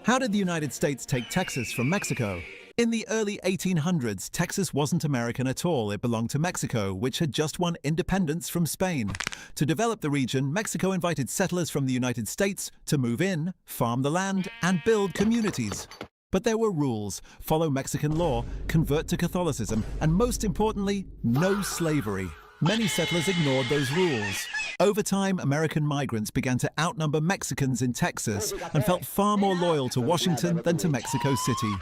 How did the United States take Texas from Mexico? In the early 1800s, Texas wasn't American at all. It belonged to Mexico, which had just won independence from Spain. To develop the region, Mexico invited settlers from the United States to move in, farm the land, and build communities. But there were rules: follow Mexican law, convert to Catholicism, and most importantly, no slavery. Many settlers ignored those rules. Over time, American migrants began to outnumber Mexicans in Texas and felt far more loyal to Washington than to Mexico City.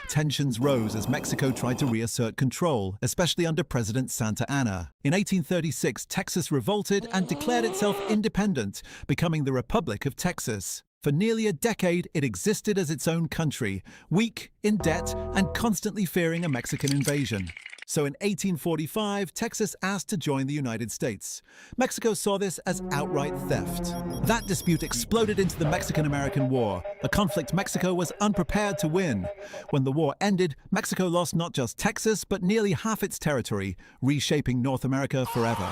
Tensions rose as Mexico tried to reassert control, especially under President Santa Anna. In 1836, Texas revolted and declared itself independent, becoming the Republic of Texas. For nearly a decade, it existed as its own country, weak, in debt, and constantly fearing a Mexican invasion. So in 1845, Texas asked to join the United States. Mexico saw this as outright theft. That dispute exploded into the Mexican-American War, a conflict Mexico was unprepared to win. When the war ended, Mexico lost not just Texas, but nearly half its territory, reshaping North America forever.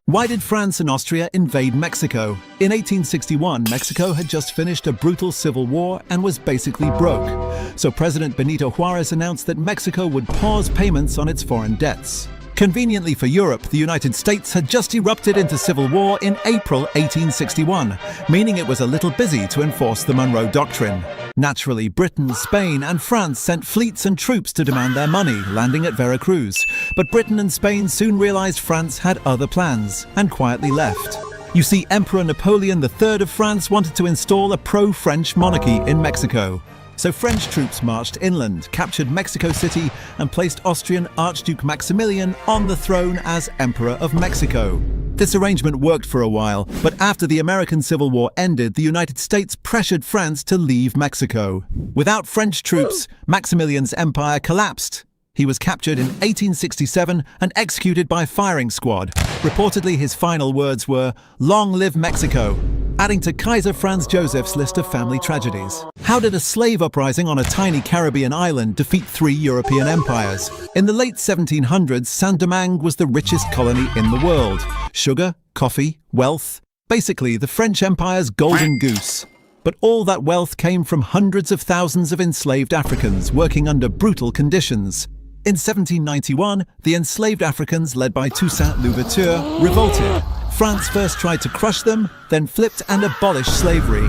Why did France and Austria invade Mexico? In 1861, Mexico had just finished a brutal civil war and was basically broke. So President Benito Juarez announced that Mexico would pause payments on its foreign debts. Conveniently for Europe, the United States had just erupted into civil war in April 1861, meaning it was a little busy to enforce the Monroe Doctrine. Naturally, Britain, Spain, and France sent fleets and troops to demand their money, landing at Veracruz. But Britain and Spain soon realized France had other plans, and quietly left. You see, Emperor Napoleon III of France wanted to install a pro-French monarchy in Mexico. So French troops marched inland, captured Mexico City, and placed Austrian Archduke Maximilian on the throne as Emperor of Mexico. This arrangement worked for a while, but after the American Civil War ended, the United States pressured France to leave Mexico. Without French troops, Maximilian's empire collapsed. He was captured in 1867 and executed by firing squad. Reportedly, his final words were, "Long live Mexico," adding to Kaiser Franz Joseph's list of family tragedies. How did a slave uprising on a tiny Caribbean island defeat three European empires? In the late 1700s, Saint-Domingue was the richest colony in the world. Sugar, coffee, wealth. Basically, the French Empire's golden goose. But all that wealth came from hundreds of thousands of enslaved Africans working under brutal conditions. In 1791, the enslaved Africans, led by Toussaint Louverture, revolted. France first tried to crush them, then flipped and abolished slavery.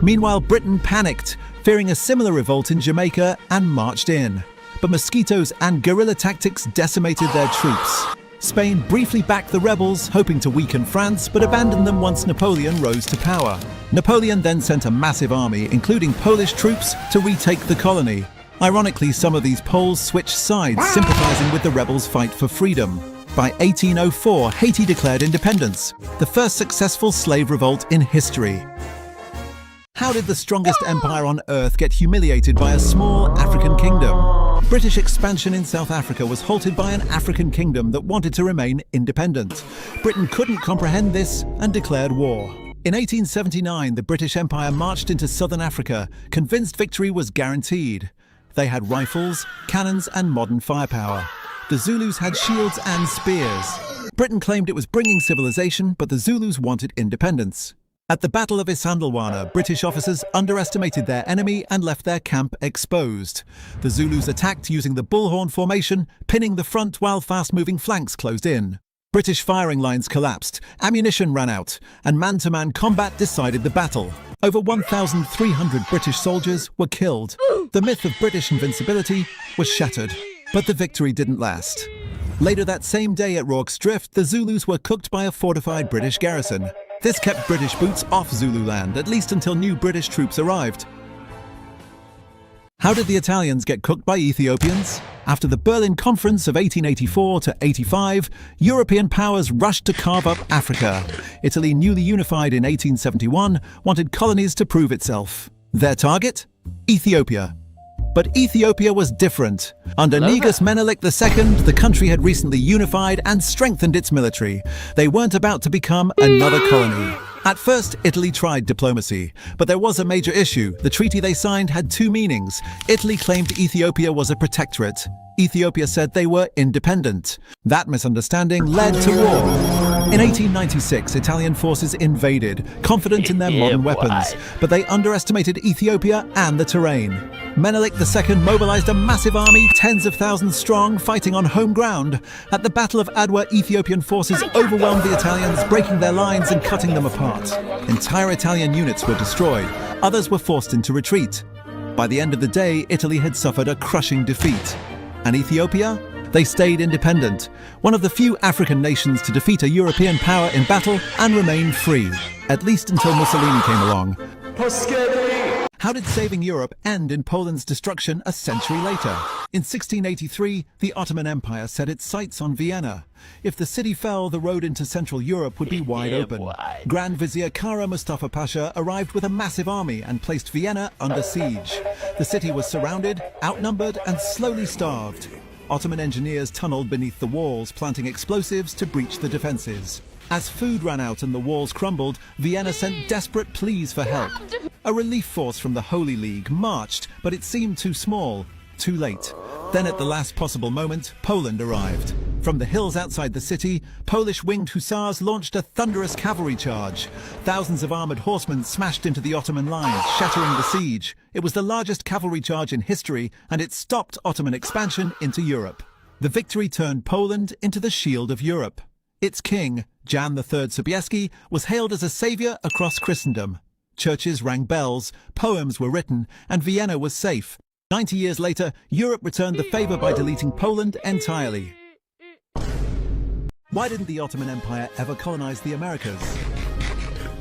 Meanwhile, Britain panicked, fearing a similar revolt in Jamaica, and marched in. But mosquitoes and guerrilla tactics decimated their troops. Spain briefly backed the rebels, hoping to weaken France, but abandoned them once Napoleon rose to power. Napoleon then sent a massive army, including Polish troops, to retake the colony. Ironically, some of these Poles switched sides, sympathizing with the rebels' fight for freedom. By 1804, Haiti declared independence, the first successful slave revolt in history. How did the strongest empire on earth get humiliated by a small African kingdom? British expansion in South Africa was halted by an African kingdom that wanted to remain independent. Britain couldn't comprehend this and declared war. In 1879, the British Empire marched into southern Africa, convinced victory was guaranteed. They had rifles, cannons, and modern firepower. The Zulus had shields and spears. Britain claimed it was bringing civilization, but the Zulus wanted independence. At the Battle of Isandlwana, British officers underestimated their enemy and left their camp exposed. The Zulus attacked using the bullhorn formation, pinning the front while fast-moving flanks closed in. British firing lines collapsed, ammunition ran out, and man-to-man combat decided the battle. Over 1,300 British soldiers were killed. The myth of British invincibility was shattered, but the victory didn't last. Later that same day at Rorke's Drift, the Zulus were cooked by a fortified British garrison. This kept British boots off Zululand, at least until new British troops arrived. How did the Italians get cooked by Ethiopians? After the Berlin Conference of 1884 to 85, European powers rushed to carve up Africa. Italy, newly unified in 1871, wanted colonies to prove itself. Their target? Ethiopia. But Ethiopia was different. Under Negus Menelik II, the country had recently unified and strengthened its military. They weren't about to become another colony. At first, Italy tried diplomacy, but there was a major issue. The treaty they signed had two meanings. Italy claimed Ethiopia was a protectorate. Ethiopia said they were independent. That misunderstanding led to war. In 1896, Italian forces invaded, confident in their modern weapons, but they underestimated Ethiopia and the terrain. Menelik II mobilized a massive army, tens of thousands strong, fighting on home ground. At the Battle of Adwa, Ethiopian forces overwhelmed the Italians, breaking their lines and cutting them apart. Entire Italian units were destroyed. Others were forced into retreat. By the end of the day, Italy had suffered a crushing defeat. And Ethiopia? They stayed independent, one of the few African nations to defeat a European power in battle and remain free, at least until Mussolini came along. How did saving Europe end in Poland's destruction a century later? In 1683, the Ottoman Empire set its sights on Vienna. If the city fell, the road into Central Europe would be wide open. Grand Vizier Kara Mustafa Pasha arrived with a massive army and placed Vienna under siege. The city was surrounded, outnumbered, and slowly starved. Ottoman engineers tunneled beneath the walls, planting explosives to breach the defenses. As food ran out and the walls crumbled, Vienna sent desperate pleas for help. A relief force from the Holy League marched, but it seemed too small, too late. Then at the last possible moment, Poland arrived. From the hills outside the city, Polish winged hussars launched a thunderous cavalry charge. Thousands of armored horsemen smashed into the Ottoman lines, shattering the siege. It was the largest cavalry charge in history, and it stopped Ottoman expansion into Europe. The victory turned Poland into the shield of Europe. Its king, Jan III Sobieski, was hailed as a savior across Christendom. Churches rang bells, poems were written, and Vienna was safe. 90 years later, Europe returned the favor by deleting Poland entirely. Why didn't the Ottoman Empire ever colonize the Americas?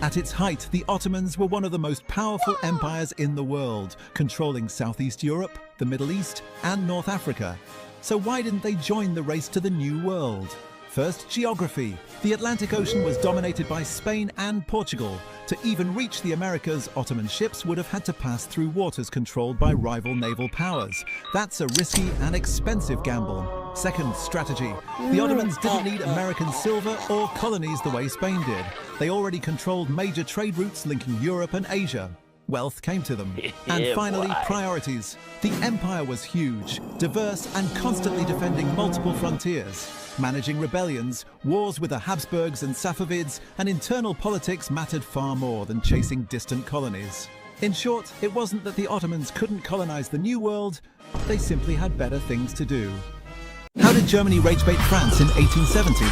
At its height, the Ottomans were one of the most powerful empires in the world, controlling Southeast Europe, the Middle East, and North Africa. So why didn't they join the race to the New World? First, geography. The Atlantic Ocean was dominated by Spain and Portugal. To even reach the Americas, Ottoman ships would have had to pass through waters controlled by rival naval powers. That's a risky and expensive gamble. Second, strategy. The Ottomans didn't need American silver or colonies the way Spain did. They already controlled major trade routes linking Europe and Asia. Wealth came to them. And finally, priorities. The empire was huge, diverse, and constantly defending multiple frontiers. Managing rebellions, wars with the Habsburgs and Safavids, and internal politics mattered far more than chasing distant colonies. In short, it wasn't that the Ottomans couldn't colonize the New World, they simply had better things to do. How did Germany rage-bait France in 1870?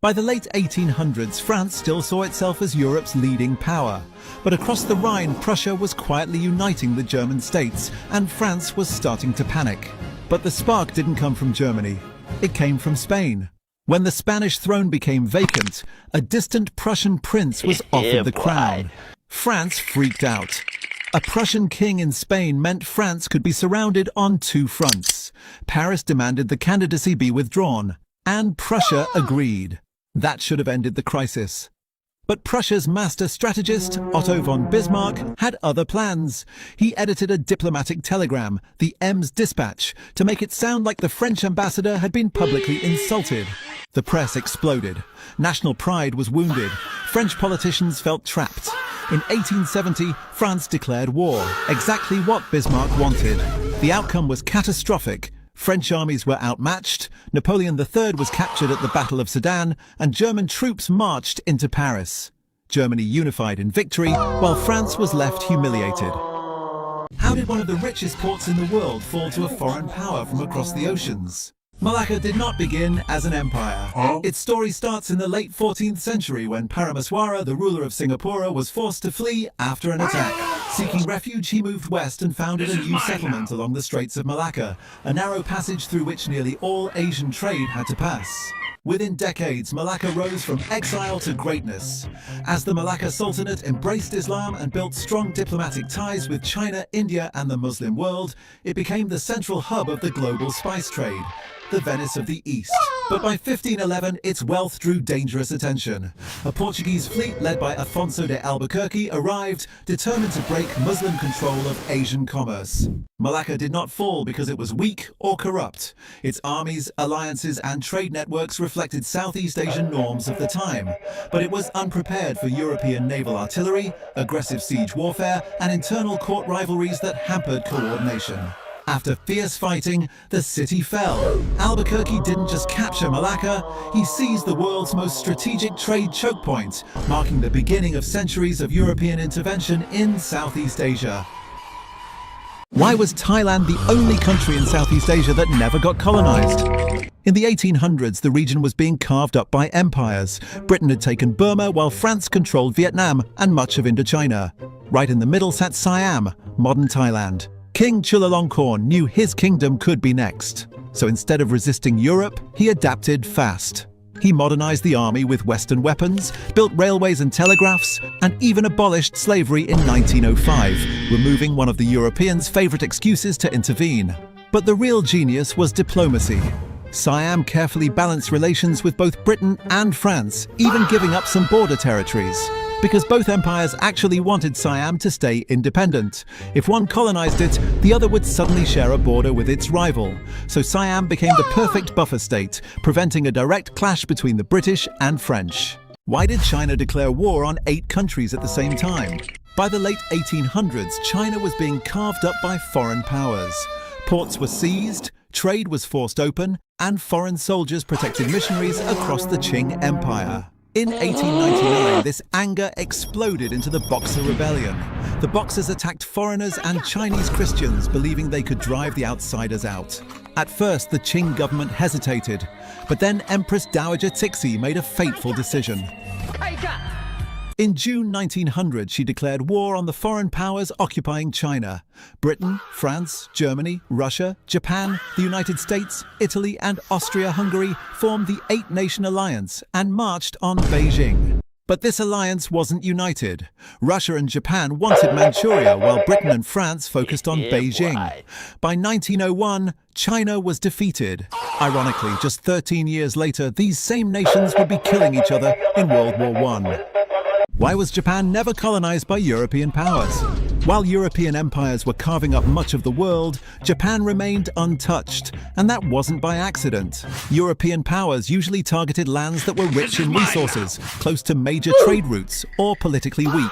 By the late 1800s, France still saw itself as Europe's leading power. But across the Rhine, Prussia was quietly uniting the German states, and France was starting to panic. But the spark didn't come from Germany. It came from Spain. When the Spanish throne became vacant, a distant Prussian prince was offered the crown. France freaked out. A Prussian king in Spain meant France could be surrounded on two fronts. Paris demanded the candidacy be withdrawn, and Prussia agreed. That should have ended the crisis. But Prussia's master strategist, Otto von Bismarck, had other plans. He edited a diplomatic telegram, the Ems Dispatch, to make it sound like the French ambassador had been publicly insulted. The press exploded. National pride was wounded. French politicians felt trapped. In 1870, France declared war, exactly what Bismarck wanted. The outcome was catastrophic. French armies were outmatched, Napoleon III was captured at the Battle of Sedan, and German troops marched into Paris. Germany unified in victory, while France was left humiliated. How did one of the richest ports in the world fall to a foreign power from across the oceans? Malacca did not begin as an empire. Its story starts in the late 14th century when Paramaswara, the ruler of Singapore, was forced to flee after an attack. Seeking refuge, he moved west and founded a new settlement along the Straits of Malacca, a narrow passage through which nearly all Asian trade had to pass. Within decades, Malacca rose from exile to greatness. As the Malacca Sultanate embraced Islam and built strong diplomatic ties with China, India, and the Muslim world, it became the central hub of the global spice trade, the Venice of the East. But by 1511, its wealth drew dangerous attention. A Portuguese fleet led by Afonso de Albuquerque arrived, determined to break Muslim control of Asian commerce. Malacca did not fall because it was weak or corrupt. Its armies, alliances, and trade networks reflected Southeast Asian norms of the time. But it was unprepared for European naval artillery, aggressive siege warfare, and internal court rivalries that hampered coordination. After fierce fighting, the city fell. Albuquerque didn't just capture Malacca, he seized the world's most strategic trade choke point, marking the beginning of centuries of European intervention in Southeast Asia. Why was Thailand the only country in Southeast Asia that never got colonized? In the 1800s, the region was being carved up by empires. Britain had taken Burma while France controlled Vietnam and much of Indochina. Right in the middle sat Siam, modern Thailand. King Chulalongkorn knew his kingdom could be next. So instead of resisting Europe, he adapted fast. He modernized the army with Western weapons, built railways and telegraphs, and even abolished slavery in 1905, removing one of the Europeans' favorite excuses to intervene. But the real genius was diplomacy. Siam carefully balanced relations with both Britain and France, even giving up some border territories. Because both empires actually wanted Siam to stay independent. If one colonized it, the other would suddenly share a border with its rival. So Siam became the perfect buffer state, preventing a direct clash between the British and French. Why did China declare war on 8 countries at the same time? By the late 1800s, China was being carved up by foreign powers. Ports were seized, trade was forced open, and foreign soldiers protected missionaries across the Qing Empire. In 1899, this anger exploded into the Boxer Rebellion. The Boxers attacked foreigners and Chinese Christians, believing they could drive the outsiders out. At first, the Qing government hesitated, but then Empress Dowager Cixi made a fateful decision. In June 1900, she declared war on the foreign powers occupying China. Britain, France, Germany, Russia, Japan, the United States, Italy, and Austria-Hungary formed the 8-nation alliance and marched on Beijing. But this alliance wasn't united. Russia and Japan wanted Manchuria, while Britain and France focused on Beijing. By 1901, China was defeated. Ironically, just 13 years later, these same nations would be killing each other in World War I. Why was Japan never colonized by European powers? While European empires were carving up much of the world, Japan remained untouched, and that wasn't by accident. European powers usually targeted lands that were rich in resources, close to major trade routes, or politically weak.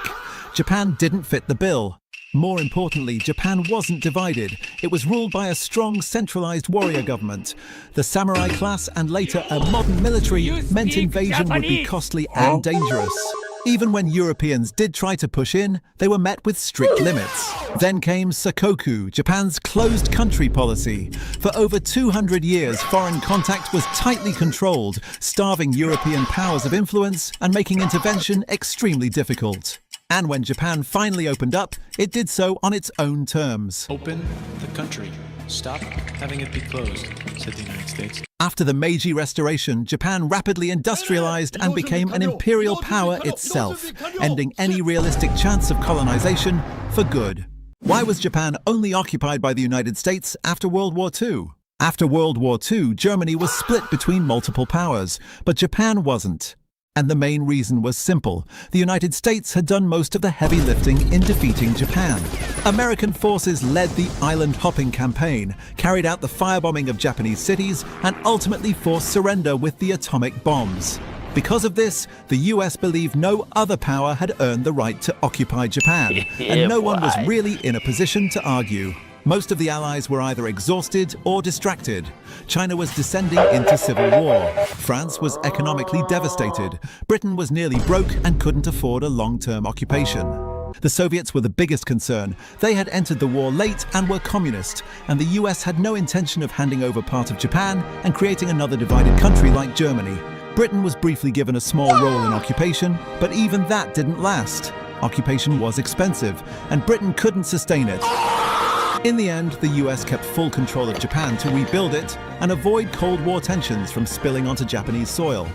Japan didn't fit the bill. More importantly, Japan wasn't divided. It was ruled by a strong, centralized warrior government. The samurai class and later a modern military meant invasion would be costly and dangerous. Even when Europeans did try to push in, they were met with strict limits. Then came Sakoku, Japan's closed country policy. For over 200 years, foreign contact was tightly controlled, starving European powers of influence and making intervention extremely difficult. And when Japan finally opened up, it did so on its own terms. Open the country. Stop having it be closed, said the United States. After the Meiji Restoration, Japan rapidly industrialized and became an imperial power itself, ending any realistic chance of colonization for good. Why was Japan only occupied by the United States after World War II? After World War II, Germany was split between multiple powers, but Japan wasn't. And the main reason was simple. The United States had done most of the heavy lifting in defeating Japan. American forces led the island-hopping campaign, carried out the firebombing of Japanese cities, and ultimately forced surrender with the atomic bombs. Because of this, the US believed no other power had earned the right to occupy Japan, and no one was really in a position to argue. Most of the Allies were either exhausted or distracted. China was descending into civil war. France was economically devastated. Britain was nearly broke and couldn't afford a long-term occupation. The Soviets were the biggest concern. They had entered the war late and were communist, and the US had no intention of handing over part of Japan and creating another divided country like Germany. Britain was briefly given a small role in occupation, but even that didn't last. Occupation was expensive, and Britain couldn't sustain it. In the end, the US kept full control of Japan to rebuild it and avoid Cold War tensions from spilling onto Japanese soil.